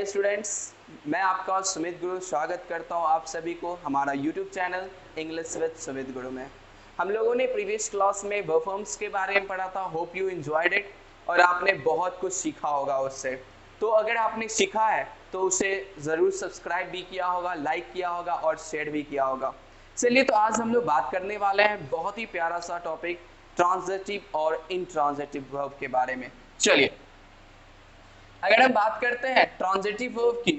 Dear students, मैं आपका सुमित गुरु स्वागत करता हूं आप सभी को हमारा YouTube channel English with Sumit गुरु में। हम लोगों ने प्रीवियस क्लास में वर्ब फॉर्म्स के बारे में पढ़ा था। होप यू एंजॉयड इट और आपने बहुत कुछ सीखा होगा उससे। तो अगर आपने सीखा है तो उसे ज़रूर सब्सक्राइब भी किया होगा, लाइक किया होगा और शेयर भी किया होगा। चलिए, तो आज हम लोग बात करने वाले हैं बहुत ही प्यारा सा टॉपिक ट्रांजिटिव और इंट्रांजिटिव वर्ब के बारे में। चलिए, अगर हम बात करते हैं ट्रांजिटिव वर्ब की,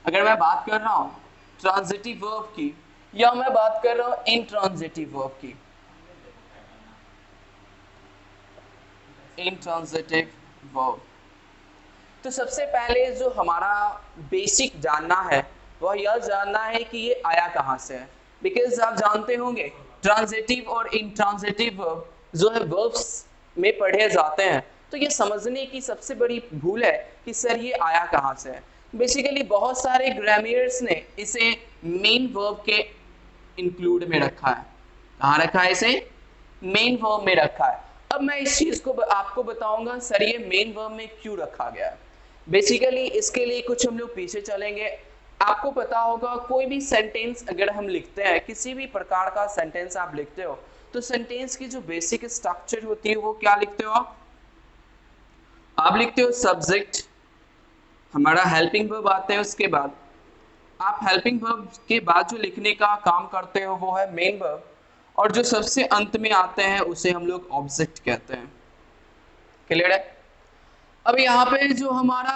अगर मैं बात कर रहा हूं ट्रांजिटिव वर्ब की या मैं बात कर रहा हूं इंट्रांजिटिव वर्ब की, इंट्रांजिटिव वर्ब, तो सबसे पहले जो हमारा बेसिक जानना है वह यह जानना है कि ये आया कहां से है। बिकॉज आप जानते होंगे ट्रांजिटिव और इंट्रांजिटिव वर्ब जो है वर्ब्स में पढ़े जाते हैं, तो ये समझने की सबसे बड़ी भूल है कि सर ये आया कहां से है। बेसिकली बहुत सारे ग्रामर्स ने इसे मेन वर्ब के इंक्लूड में रखा है। कहां रखा है इसे? मेन वर्ब में रखा है। अब मैं इस चीज को आपको बताऊंगा सर ये मेन वर्ब में क्यों रखा गया है। बेसिकली इसके लिए कुछ हम लोग पीछे चलेंगे। आपको पता होगा कोई भी सेंटेंस अगर हम लिखते हैं, किसी भी प्रकार का सेंटेंस आप लिखते हो, तो सेंटेंस की जो बेसिक स्ट्रक्चर होती है वो क्या लिखते हो आप लिखते हो सब्जेक्ट, हमारा हेल्पिंग वर्ब आते हैं, उसके बाद आप हेल्पिंग वर्ब के बाद जो लिखने का काम करते हो वो है मेन वर्ब, और जो सबसे अंत में आते हैं उसे हम लोग ऑब्जेक्ट कहते हैं। क्लियर है? अब यहाँ पे जो हमारा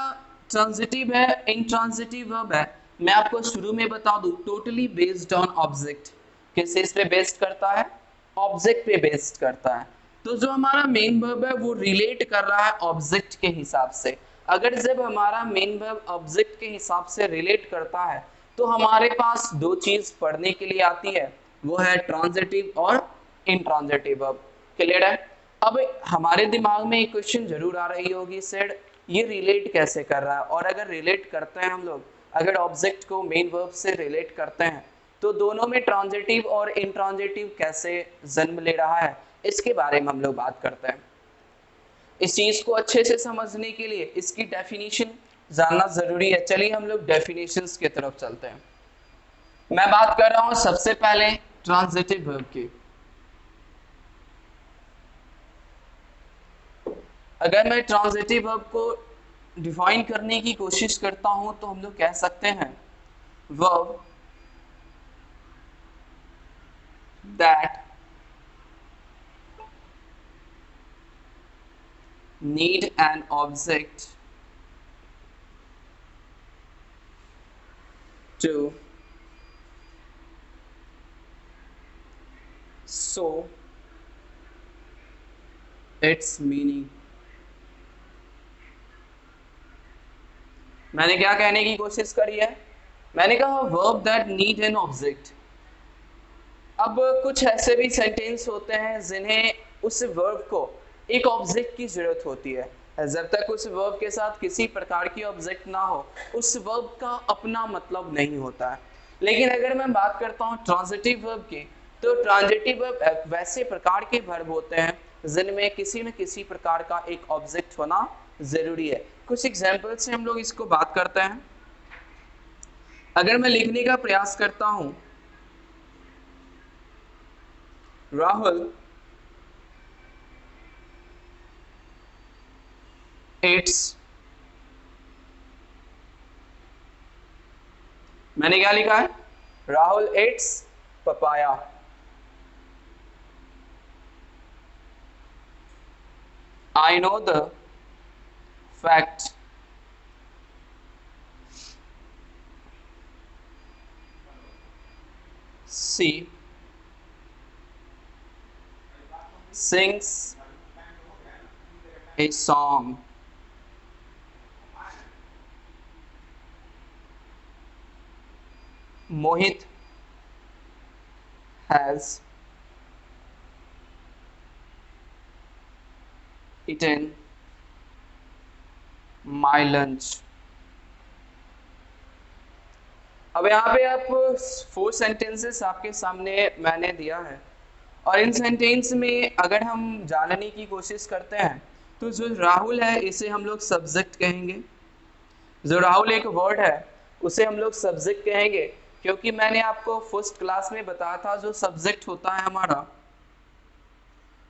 ट्रांजिटिव है, इंट्रांजिटिव वर्ब है, मैं आपको शुरू में बता दूं टोटली बेस्ड ऑन ऑब्जेक्ट। किस चीज पे बेस्ड करता है? ऑब्जेक्ट पे बेस्ड करता है। तो जो हमारा मेन वर्ब है वो रिलेट कर रहा है ऑब्जेक्ट के हिसाब से। अगर जब हमारा मेन वर्ब ऑब्जेक्ट के हिसाब से रिलेट करता है तो हमारे पास दो चीज पढ़ने के लिए आती है, वो है ट्रांजिटिव और इंट्रांजिटिव वर्ब। क्लियर है? अब हमारे दिमाग में एक क्वेश्चन जरूर आ रही होगी, सर ये रिलेट कैसे कर रहा है? और अगर रिलेट करते हैं हम लोग, अगर ऑब्जेक्ट को मेन वर्ब से रिलेट करते हैं तो दोनों में ट्रांजिटिव और इंट्रांजिटिव कैसे जन्म ले रहा है, इसके बारे में हम लोग बात करते हैं। इस चीज को अच्छे से समझने के लिए इसकी डेफिनेशन जानना जरूरी है। चलिए हम लोग डेफिनेशंस की तरफ चलते हैं। मैं बात कर रहा हूं सबसे पहले ट्रांजिटिव वर्ब की। अगर मैं ट्रांजिटिव वर्ब को डिफाइन करने की कोशिश करता हूं तो हम लोग कह सकते हैं verb that need an object to show its meaning। मैंने क्या कहने की कोशिश करी है? मैंने कहा verb that need an object. अब कुछ ऐसे भी सेंटेंस होते हैं जिन्हें उस वर्ब को एक ऑब्जेक्ट की जरूरत होती है। जब तक उस वर्ब के साथ किसी प्रकार की ऑब्जेक्ट ना हो उस वर्ब का अपना मतलब नहीं होता है। लेकिन अगर मैं बात करता हूँ ट्रांजिटिव वर्ब की, तो ट्रांजिटिव वर्ब वैसे प्रकार के वर्ब होते हैं जिनमें किसी न किसी प्रकार का एक ऑब्जेक्ट होना जरूरी है। कुछ एग्जाम्पल से हम लोग इसको बात करते हैं। अगर मैं लिखने का प्रयास करता हूं राहुल इट्स, मैंने क्या लिखा है? Rahul it's papaya. I know the fact she sings a song। Mohit has eaten my lunch। अब यहाँ पे आप 4 सेंटेंसेस आपके सामने मैंने दिया है, और इन सेंटेंस में अगर हम जानने की कोशिश करते हैं तो जो राहुल है इसे हम लोग सब्जेक्ट कहेंगे। जो राहुल एक वर्ड है उसे हम लोग सब्जेक्ट कहेंगे, क्योंकि मैंने आपको फर्स्ट क्लास में बताया था जो सब्जेक्ट होता है हमारा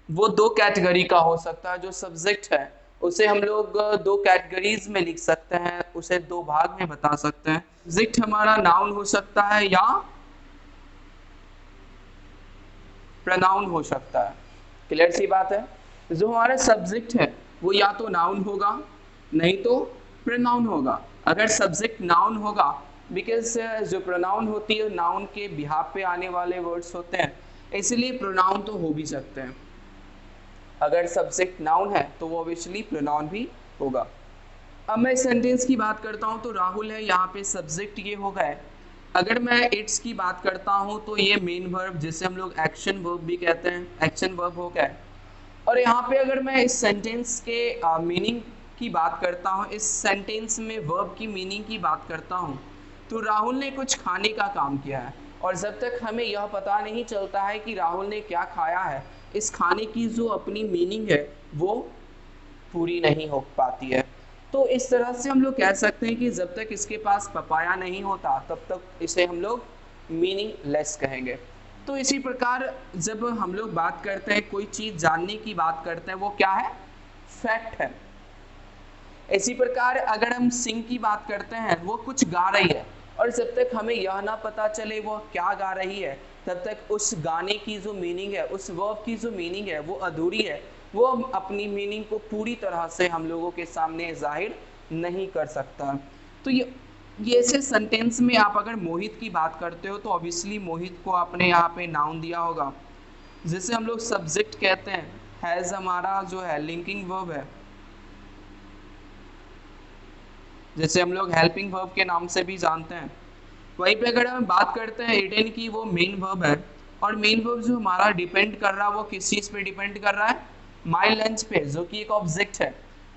वो दो कैटेगरी का हो सकता है। जो सब्जेक्ट है उसे हम लोग दो कैटेगरीज में लिख सकते हैं, उसे दो भाग में बता सकते हैं। सब्जेक्ट हमारा नाउन हो सकता है या प्रोनाउन हो सकता है। क्लियर सी बात है। जो हमारा सब्जेक्ट है वो या तो नाउन होगा नहीं तो प्रोनाउन होगा। अगर सब्जेक्ट नाउन होगा, बिकॉज जो प्रोनाउन होती है नाउन के बिहाफ पे आने वाले वर्ड्स होते हैं, इसलिए प्रोनाउन तो हो भी सकते हैं। अगर सब्जेक्ट नाउन है तो वो ऑब्वियसली प्रोनाउन भी होगा। अब मैं सेंटेंस की बात करता हूँ तो राहुल है यहाँ पे सब्जेक्ट ये हो गए। अगर मैं इट्स की बात करता हूँ तो ये मेन वर्ब जिसे हम लोग एक्शन वर्ब भी कहते हैं, एक्शन वर्ब हो गया। और यहाँ पे अगर मैं इस सेंटेंस के मीनिंग की बात करता हूँ, इस सेंटेंस में वर्ब की मीनिंग की बात करता हूँ, तो राहुल ने कुछ खाने का काम किया है और जब तक हमें यह पता नहीं चलता है कि राहुल ने क्या खाया है, इस खाने की जो अपनी मीनिंग है वो पूरी नहीं हो पाती है। तो इस तरह से हम लोग कह सकते हैं कि जब तक इसके पास पपाया नहीं होता तब तक इसे हम लोग मीनिंगलेस कहेंगे। तो इसी प्रकार जब हम लोग बात करते हैं कोई चीज़ जानने की बात करते हैं वो क्या है, फैक्ट है। इसी प्रकार अगर हम सिंग की बात करते हैं वो कुछ गा रही है और जब तक हमें यह ना पता चले वो क्या गा रही है तब तक उस गाने की जो मीनिंग है, उस वर्ब की जो मीनिंग है वो अधूरी है, वो अपनी मीनिंग को पूरी तरह से हम लोगों के सामने जाहिर नहीं कर सकता। तो ये ऐसे सेंटेंस में आप अगर मोहित की बात करते हो तो ऑब्वियसली मोहित को आपने यहाँ पे नाउन दिया होगा, जिसे हम लोग सब्जेक्ट कहते हैं। हैज़ हमारा जो है लिंकिंग वर्ब है, जैसे हम लोग हेल्पिंग वर्ब के नाम से भी जानते हैं। वहीं पे अगर हम बात करते हैं इटेन की, वो मेन वर्ब है और मेन वर्ब जो हमारा डिपेंड कर रहा है वो किस चीज़ पे डिपेंड कर रहा है, माई लंच पे, जो कि एक ऑब्जेक्ट है।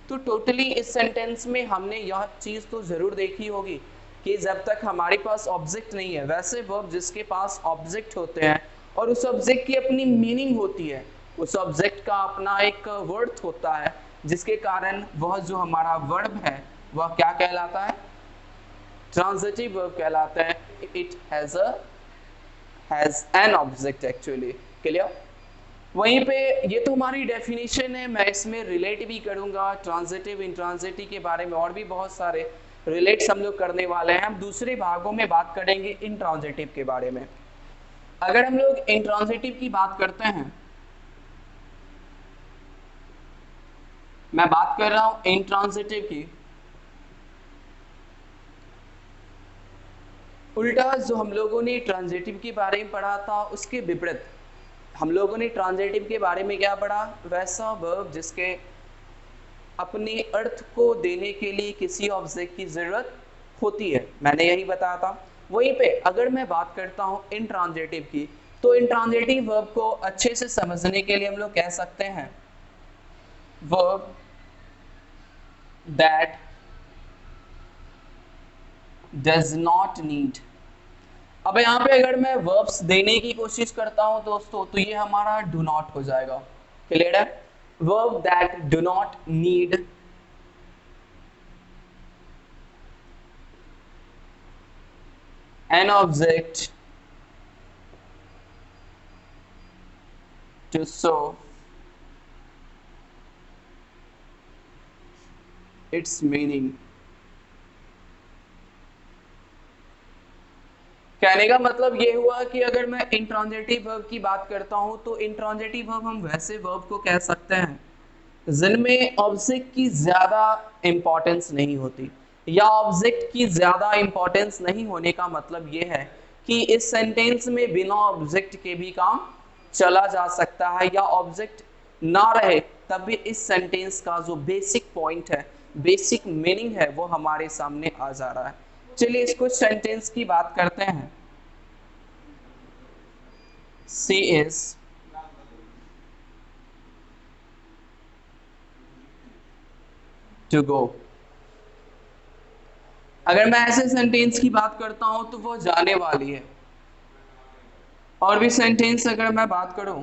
तो टोटली इस सेंटेंस में हमने यह चीज़ तो ज़रूर देखी होगी कि जब तक हमारे पास ऑब्जेक्ट नहीं है, वैसे वर्ब जिसके पास ऑब्जेक्ट होते हैं और उस ऑब्जेक्ट की अपनी मीनिंग होती है, उस ऑब्जेक्ट का अपना एक वर्थ होता है, जिसके कारण वह जो हमारा वर्ब है वह क्या कहलाता है, ट्रांजिटिव वर्ब कहलाता है। It has an object actually. Clear. वहीं पे ये तो हमारी डेफिनेशन है, मैं इसमें रिलेट भी करूंगा ट्रांजिटिव इंट्रांजिटिव के बारे में, और भी बहुत सारे रिलेट्स हम लोग करने वाले हैं। हम दूसरे भागों में बात करेंगे इंट्रांजिटिव के बारे में। अगर हम लोग इंट्रांजिटिव की बात करते हैं, मैं बात कर रहा हूं इंट्रांजिटिव की, उल्टा जो हम लोगों ने ट्रांजिटिव के बारे में पढ़ा था उसके विपरीत हम लोगों ने ट्रांजिटिव के बारे में क्या पढ़ा, वैसा वर्ब जिसके अपने अर्थ को देने के लिए किसी ऑब्जेक्ट की जरूरत होती है, मैंने यही बताया था। वहीं पे अगर मैं बात करता हूं इंट्रांजिटिव की, तो इंट्रांजिटिव वर्ब को अच्छे से समझने के लिए हम लोग कह सकते हैं verb that does not need. अब यहाँ पे अगर मैं वर्ब्स देने की कोशिश करता हूं दोस्तों तो ये हमारा डू नॉट हो जाएगा। क्लियर है। Verb that do not need an object to show its meaning। कहने का मतलब ये हुआ कि अगर मैं इंट्रांजिटिव वर्ब की बात करता हूं तो इंट्रांजिटिव वर्ब हम वैसे वर्ब को कह सकते हैं जिनमें ऑब्जेक्ट की ज्यादा इंपॉर्टेंस नहीं होती, या ऑब्जेक्ट की ज्यादा इंपॉर्टेंस नहीं होने का मतलब ये है कि इस सेंटेंस में बिना ऑब्जेक्ट के भी काम चला जा सकता है, या ऑब्जेक्ट ना रहे तब भी इस सेंटेंस का जो बेसिक पॉइंट है, बेसिक मीनिंग है, वो हमारे सामने आ जा रहा है। चलिए इस कुछ सेंटेंस की बात करते हैं। सी इज टू गो। अगर मैं ऐसे सेंटेंस की बात करता हूं तो वो जाने वाली है। और भी सेंटेंस अगर मैं बात करूं,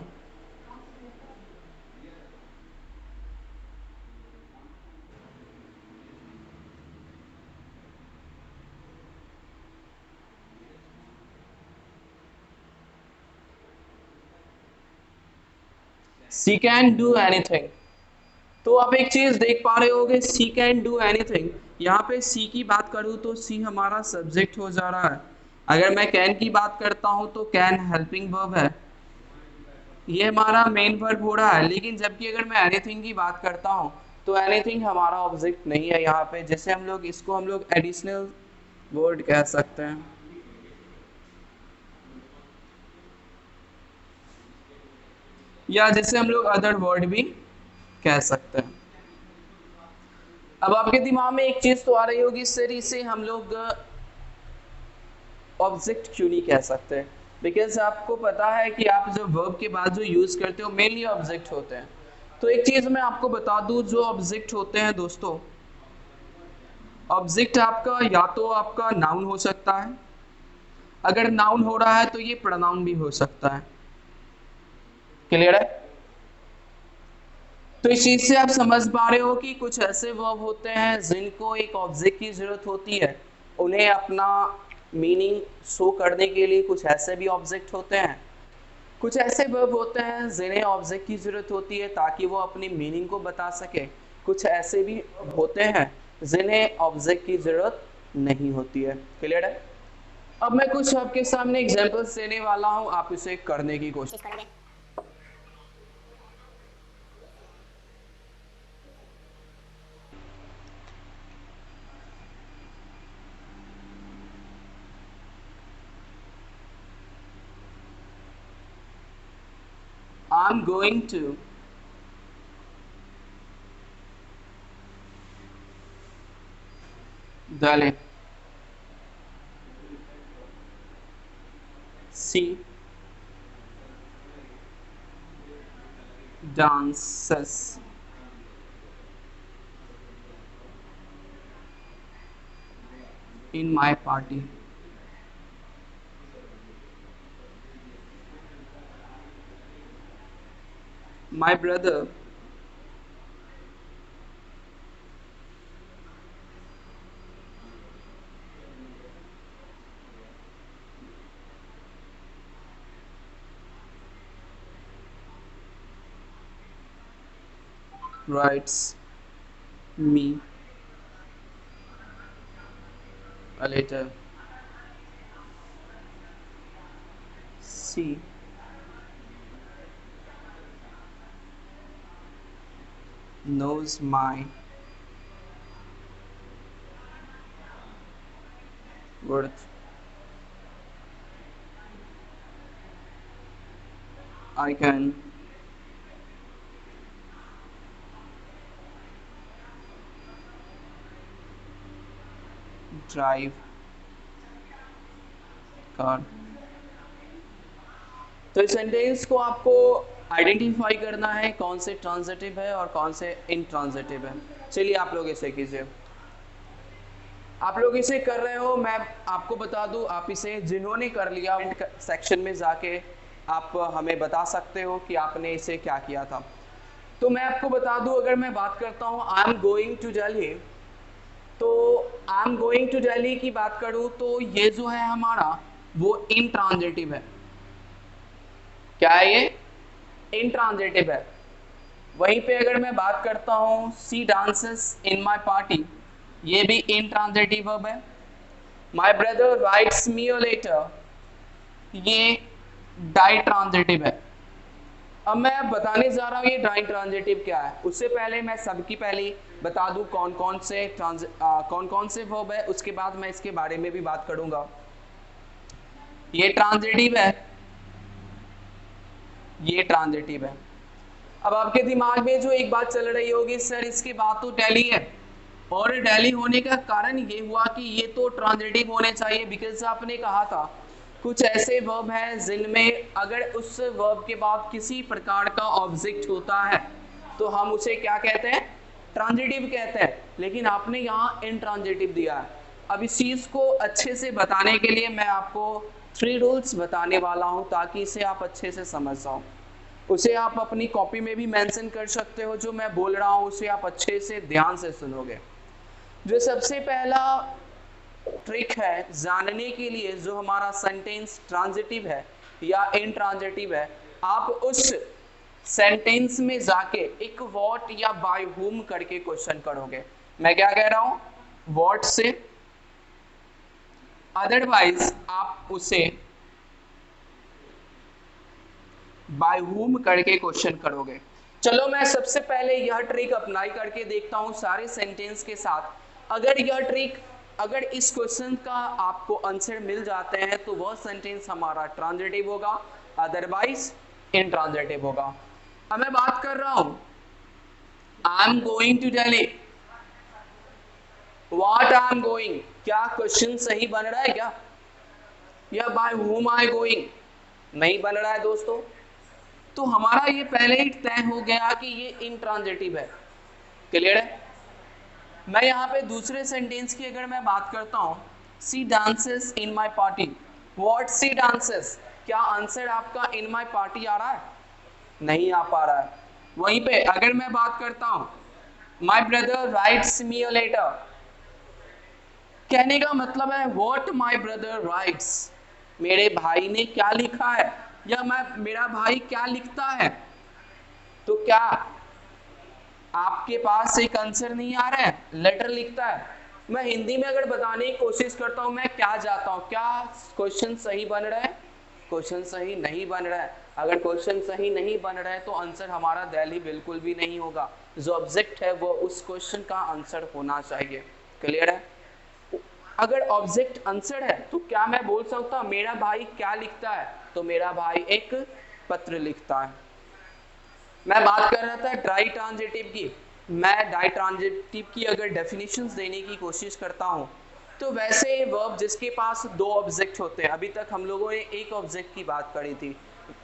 सी कैन डू एनीथिंग। तो आप एक चीज देख पा रहे होगे, सी कैन डू एनीथिंग, यहाँ पे सी की बात करूँ तो सी हमारा सब्जेक्ट हो जा रहा है। अगर मैं कैन की बात करता हूँ तो कैन हेल्पिंग वर्ब है, ये हमारा मेन वर्ब हो रहा है। लेकिन जबकि अगर मैं एनीथिंग की बात करता हूँ तो एनीथिंग हमारा ऑब्जेक्ट नहीं है यहाँ पे, जैसे हम लोग एडिशनल वर्ड कह सकते हैं, या जिसे हम लोग अदर वर्ड भी कह सकते हैं। अब आपके दिमाग में एक चीज तो आ रही होगी, सर इसे हम लोग ऑब्जेक्ट क्यों नहीं कह सकते? बिकॉज आपको पता है कि आप जो वर्ब के बाद जो यूज करते हो मेनली ऑब्जेक्ट होते हैं। तो एक चीज मैं आपको बता दूं, जो ऑब्जेक्ट होते हैं दोस्तों, ऑब्जेक्ट आपका या तो आपका नाउन हो सकता है, अगर नाउन हो रहा है तो ये प्रोनाउन भी हो सकता है। क्लियर है? तो इस चीज से आप समझ पा रहे हो कि कुछ ऐसे वर्ब होते हैं जिनको एक ऑब्जेक्ट की जरूरत होती है, उन्हें अपना मीनिंग शो करने के लिए कुछ ऐसे भी ऑब्जेक्ट होते हैं, कुछ ऐसे वर्ब होते हैं जिन्हें ऑब्जेक्ट की जरूरत होती है ताकि वो अपनी मीनिंग को बता सके, कुछ ऐसे भी होते हैं जिन्हें ऑब्जेक्ट की जरूरत नहीं होती है। क्लियर है? अब मैं कुछ आपके सामने एग्जांपल्स देने वाला हूं, आप इसे करने की कोशिश करेंगे। I'm going to Delhi see dances in my party. My brother writes me a letter. She knows my worth. I can drive car. तो इस सेंटेंस को आपको आइडेंटिफाई करना है कौन से ट्रांजिटिव है और कौन से इंट्रांजिटिव है। चलिए आप लोग इसे कीजिए। आप लोग इसे कर रहे हो, मैं आपको बता दूं, आप इसे जिन्होंने कर लिया सेक्शन में जाके आप हमें बता सकते हो कि आपने इसे क्या किया था। तो मैं आपको बता दूं, अगर मैं बात करता हूं I am going to Delhi, तो I am going to Delhi की बात करूं तो ये जो है हमारा वो इंट्रांजिटिव है। क्या है ये? इंट्रांजिटिव है। वहीं पे अगर मैं बात करता हूं सी डांसेस इन माई पार्टी, ये भी इंट्रांजिटिव वर्ब है। My brother writes me a letter, ये डाई ट्रांजिटिव है। अब मैं बताने जा रहा हूँ ये डाई ट्रांजिटिव क्या है। उससे पहले मैं सबकी पहले बता दूं कौन कौन से वर्ब है, उसके बाद मैं इसके बारे में भी बात करूंगा। ये ट्रांजिटिव है, ये ट्रांजिटिव है। अब आपके दिमाग में जो एक बात चल रही होगी, सर इसके बाद तो दिल्ली है, और दिल्ली होने का कारण ये हुआ कि ये तो ट्रांजिटिव होने चाहिए, बिकॉज आपने कहा था कुछ ऐसे वर्ब हैं जिनमें अगर उस वर्ब के बाद किसी प्रकार का ऑब्जेक्ट होता है तो हम उसे क्या कहते हैं? ट्रांजिटिव कहते हैं। लेकिन आपने यहाँ इंट्रांजिटिव दिया है। अब इस चीज को अच्छे से बताने के लिए मैं आपको 3 रूल्स बताने वाला हूं ताकि इसे आप अच्छे से समझ जाओ। उसे आप अपनी कॉपी में भी मेंशन कर सकते हो, जो मैं बोल रहा हूं उसे आप अच्छे से ध्यान से सुनोगे। जो सबसे पहला ट्रिक है जानने के लिए जो हमारा सेंटेंस ट्रांजिटिव है या इनट्रांजिटिव है, आप उस सेंटेंस में जाके एक व्हाट या बाय whom करके क्वेश्चन करोगे। मैं क्या कह रहा हूं, व्हाट से, अदरवाइज आप उसे बाय whom करके क्वेश्चन करोगे। चलो मैं सबसे पहले यह ट्रिक अप्लाई करके देखता हूं सारे सेंटेंस के साथ। अगर यह ट्रिक, अगर इस क्वेश्चन का आपको आंसर मिल जाते हैं तो वह सेंटेंस हमारा ट्रांजिटिव होगा, अदरवाइज इंट्रांजिटिव होगा। अब मैं बात कर रहा हूं, I am going to Delhi, what I am going, क्या क्वेश्चन सही बन रहा है क्या, या बाय whom आई गोइंग, नहीं बन रहा है दोस्तों। तो हमारा ये पहले ही तय हो गया कि ये इंट्रांजिटिव है। क्लियर है। मैं यहाँ पे दूसरे सेंटेंस की अगर मैं बात करता हूँ, she dances in my party, what she dances, क्या आंसर आपका इन माई पार्टी आ रहा है, नहीं आ पा रहा है। वहीं पे अगर मैं बात करता हूँ, my brother writes me a letter, कहने का मतलब है व्हाट माई ब्रदर राइट्स, मेरे भाई ने क्या लिखा है, या मेरा भाई क्या लिखता है। तो क्या आपके पास एक आंसर नहीं आ रहा है, लेटर लिखता है। मैं हिंदी में अगर बताने की कोशिश करता हूं, मैं क्या जाता हूं, क्या क्वेश्चन सही बन रहा है, क्वेश्चन सही नहीं बन रहा है। अगर क्वेश्चन सही नहीं बन रहा है तो आंसर हमारा दिल्ली बिल्कुल भी नहीं होगा। जो ऑब्जेक्ट है वो उस क्वेश्चन का आंसर होना चाहिए। क्लियर है। अगर ऑब्जेक्ट आंसर है तो क्या मैं बोल सकता हूं मेरा भाई क्या लिखता है, तो मेरा भाई एक पत्र लिखता है। मैं बात कर रहा था डाई ट्रांजिटिव की। मैं डाई ट्रांजिटिव की अगर डेफिनेशंस देने की कोशिश करता हूं, तो वैसे वर्ब जिसके पास दो ऑब्जेक्ट होते हैं, अभी तक हम लोगों ने एक ऑब्जेक्ट की बात करी थी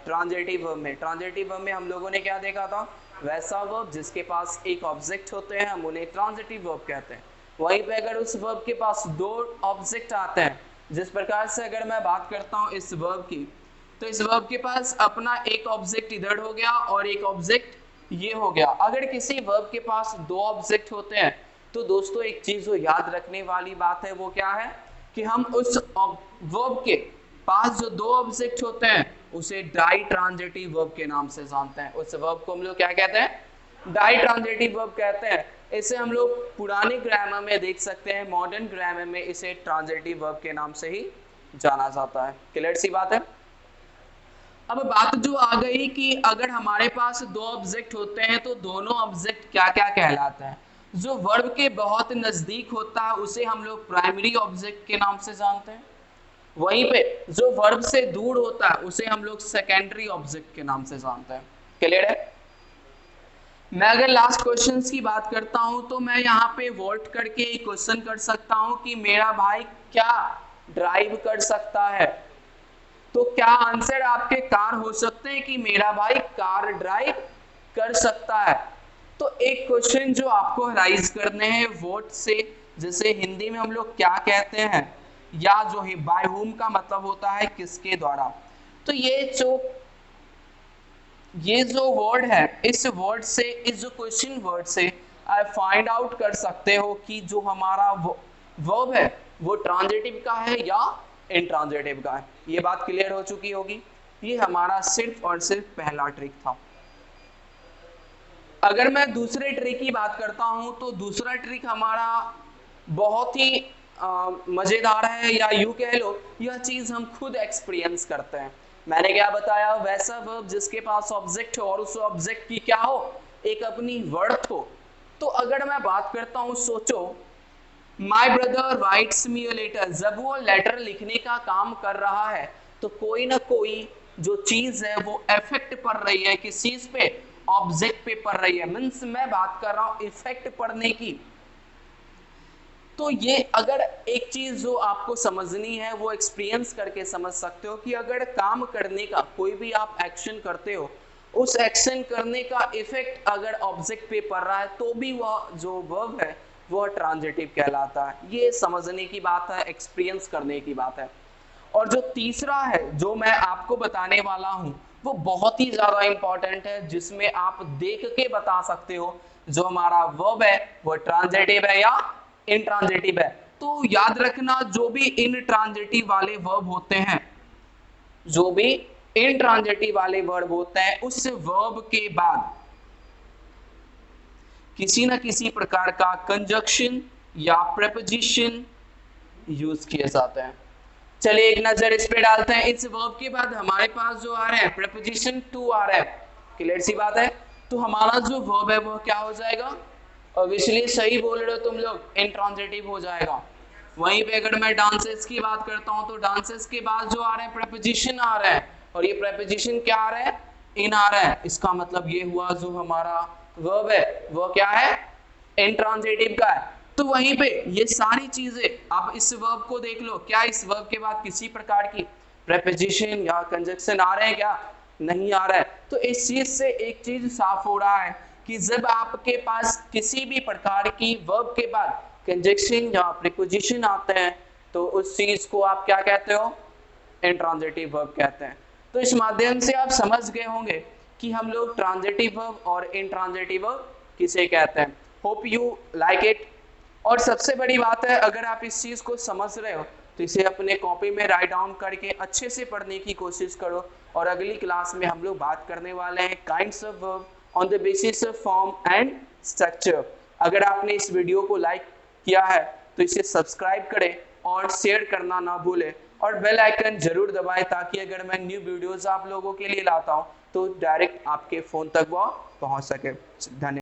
ट्रांजिटिव वर्ब में। ट्रांजिटिव वर्ब में हम लोगों ने क्या देखा था, वैसा वर्ब जिसके पास एक ऑब्जेक्ट होते हैं हम उन्हें ट्रांजिटिव वर्ब कहते हैं। वहीं पे अगर उस वर्ब के पास दो ऑब्जेक्ट आते हैं, जिस प्रकार से अगर मैं बात करता हूं इस वर्ब की, तो इस वर्ब के पास अपना एक ऑब्जेक्ट इधर हो गया और एक ऑब्जेक्ट ये हो गया। अगर किसी वर्ब के पास दो ऑब्जेक्ट होते हैं तो दोस्तों एक चीज जो याद रखने वाली बात है वो क्या है कि हम उस वर्ब के पास जो दो ऑब्जेक्ट होते हैं उसे डाई ट्रांजिटिव वर्ब के नाम से जानते हैं। उस वर्ब को हम लोग क्या कहते हैं, डाई ट्रांजिटिव वर्ब कहते हैं। इसे हम लोग पुराने ग्रामर में देख सकते हैं, मॉडर्न ग्रामर में इसे ट्रांजिटिव वर्ब के नाम से ही जाना जाता है। क्लियर सी बात है। अब बात जो आ गई कि अगर हमारे पास दो ऑब्जेक्ट होते हैं तो दोनों ऑब्जेक्ट क्या क्या कहलाते हैं। जो वर्ब के बहुत नजदीक होता है उसे हम लोग प्राइमरी ऑब्जेक्ट के नाम से जानते हैं। वहीं पे जो वर्ब से दूर होता है उसे हम लोग सेकेंडरी ऑब्जेक्ट के नाम से जानते हैं। क्लियर है। मैं अगर लास्ट क्वेश्चंस की बात करता हूं तो मैं यहाँ पे वोट करके एक क्वेश्चन कर सकता हूं कि मेरा भाई क्या ड्राइव कर सकता है। तो क्या आंसर आपके कार हो सकते हैं कि मेरा भाई कार ड्राइव कर सकता है। तो एक क्वेश्चन जो आपको राइज करने हैं वोट से, जिसे हिंदी में हम लोग क्या कहते हैं, या जो है बाय होम का मतलब होता है किसके द्वारा। तो ये जो वर्ड है, इस वर्ड से, इस जो क्वेश्चन वर्ड से आप फाइंड आउट कर सकते हो कि जो हमारा वर्ब है वो ट्रांजिटिव का है या इंट्रांजिटिव का है। ये बात क्लियर हो चुकी होगी। ये हमारा सिर्फ और सिर्फ पहला ट्रिक था। अगर मैं दूसरे ट्रिक की बात करता हूं तो दूसरा ट्रिक हमारा बहुत ही मजेदार है, या यूं कह लो यह चीज हम खुद एक्सपीरियंस करते हैं। मैंने क्या बताया, वैसा वर्ब जिसके पास ऑब्जेक्ट हो और उस ऑब्जेक्ट की क्या हो, एक अपनी वर्थ हो। तो अगर मैं बात करता हूं, सोचो my brother writes me a letter, जब वो लेटर लिखने का काम कर रहा है तो कोई ना कोई जो चीज है वो इफेक्ट पड़ रही है, किस चीज पे, ऑब्जेक्ट पे पड़ रही है। मीन्स मैं बात कर रहा हूं इफेक्ट पड़ने की। तो ये अगर एक चीज जो आपको समझनी है वो एक्सपीरियंस करके समझ सकते हो कि अगर काम करने का कोई भी आप एक्शन करते हो, उस एक्शन करने का इफेक्ट अगर ऑब्जेक्ट पे पड़ रहा है तो भी वह जो वर्ब है वह ट्रांजिटिव कहलाता है। ये समझने की बात है, एक्सपीरियंस करने की बात है। और जो तीसरा है जो मैं आपको बताने वाला हूं वो बहुत ही ज्यादा इंपॉर्टेंट है, जिसमें आप देख के बता सकते हो जो हमारा वर्ब है वो ट्रांजिटिव है या इंट्रांजिटिव है। तो याद रखना, जो भी इन ट्रांजिटिव वाले वर्ब होते हैं, जो भी इंट्रांजिटिव वाले वर्ब होते हैं उस वर्ब के बाद किसी ना किसी प्रकार का कंजक्शन या प्रेपोजिशन यूज किए जाते हैं। चलिए एक नजर इस पे डालते हैं। इस वर्ब के बाद हमारे पास जो आ रहा है प्रेपोजिशन टू आ रहा है, क्लियर सी बात है। तो हमारा जो वर्ब है वो क्या हो जाएगा, ऑब्वियसली सही बोल रहे हो तुम लोग, इंट्रांजिटिव हो जाएगा। वहीं पे अगर मैं डांसेस की बात करता हूं तो डांसेस के बाद जो आ रहा है प्रेपोजिशन आ रहा है, और ये प्रेपोजिशन क्या आ रहा है, इन आ रहा है। इसका मतलब ये हुआ जो हमारा वर्ब है वो क्या है, इंट्रांजिटिव का है। तो वहीं पे ये सारी चीजें आप इस वर्ब को देख लो, क्या इस वर्ब के बाद किसी प्रकार की प्रेपोजिशन या कंजक्शन आ रहे हैं, क्या नहीं आ रहा है। तो इस चीज से एक चीज साफ हो रहा है कि जब आपके पास किसी भी प्रकार की वर्ब के बाद कंजक्शन या प्रीपोजिशन आते हैं तो उस चीज को आप क्या कहते हो, इंट्रांजिटिव वर्ब कहते हैं। तो इस माध्यम से आप समझ गए होंगे कि हम लोग ट्रांजिटिव वर्ब और इंट्रांजिटिव वर्ब किसे कहते हैं। Hope you like it. और सबसे बड़ी बात है, अगर आप इस चीज को समझ रहे हो तो इसे अपने कॉपी में राइट डाउन करके अच्छे से पढ़ने की कोशिश करो। और अगली क्लास में हम लोग बात करने वाले हैं kinds of verb on the basis of form and structure. अगर आपने इस वीडियो को लाइक किया है तो इसे सब्सक्राइब करें और शेयर करना ना भूलें, और बेल आइकन जरूर दबाएं ताकि अगर मैं न्यू वीडियोस आप लोगों के लिए लाता हूं तो डायरेक्ट आपके फोन तक वो पहुंच सके। धन्यवाद।